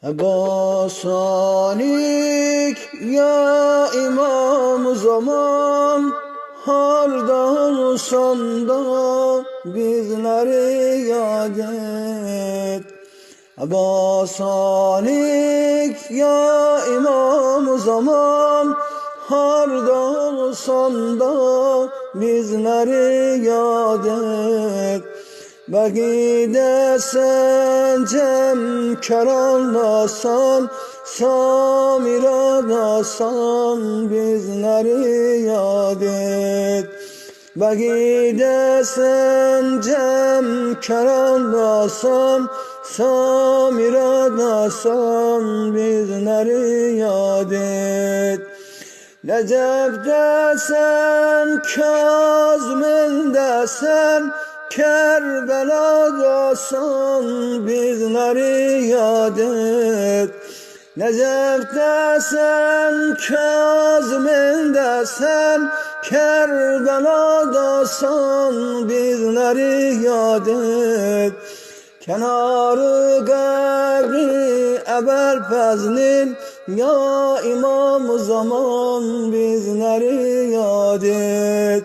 Basanik ya İmam zaman, harda olsan da bizleri yad et. Basanik ya İmam zaman, harda olsan da bizleri yad et. Belki sen cemkar anlasan, samir anlasan bizleri yad et. Belki sen cemkar anlasan, samir anlasan bizleri yad et. Necef'de sen, Kazm'inde sen, Kerbela'da sen bizleri yad et. Necef'te sen, Kazm'inde sen, Kerbela'da sen bizleri yad et. Kenarı kabri Ebel Fezlin ya İmam zaman bizleri yad et.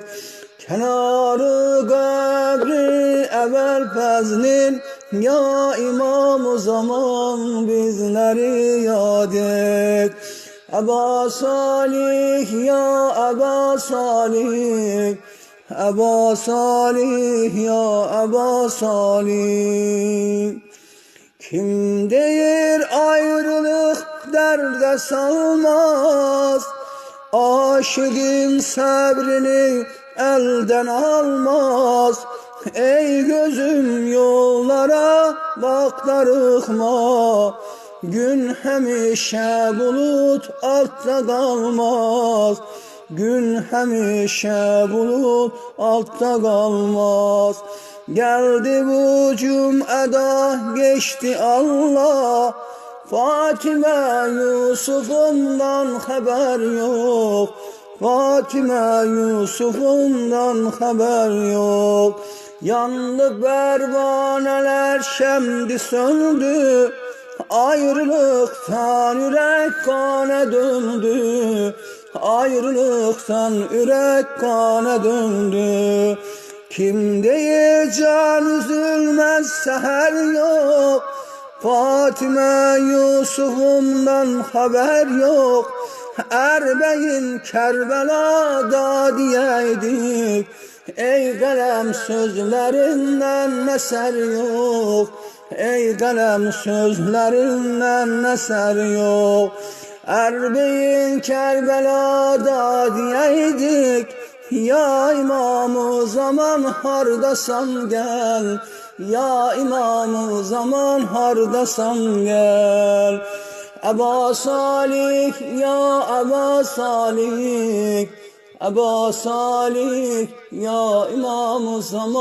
Kenarı kabri Ebel Fezlin ya İmam zaman bizleri yad et. Eba Salih ya Eba Salih, Eba Salih ya Eba Salih. Kim deyir ayrılık derde salmaz, aşığın sabrini elden almaz. Ey gözüm yollara bak darıkma, gün hemişe bulut altta kalmaz. Gün hemişe bulut altta kalmaz. Geldi bu cüm'eda geçti Allah, Fatime Yusuf'undan haber yok. Fatime Yusuf'undan haber yok. Yandı pervaneler şimdi söndü, ayrılıktan yürek kana döndü. Ayrılıktan yürek kana döndü. Kim değil can üzülmez seher yok, Fatime Yusuf'undan haber yok. Erbeğin Kerbela'da diyeydik, ey kalem sözlerinden eser yok. Ey kalem sözlerinden eser yok. Erbeğin Kerbela'da diyeydik, ya İmam-ı Zaman hardasan gel. Ya İmam-ı Zaman hardasan gel. Eba Salih ya Eba Salih, Eba Salih ya İmam-ı Zaman.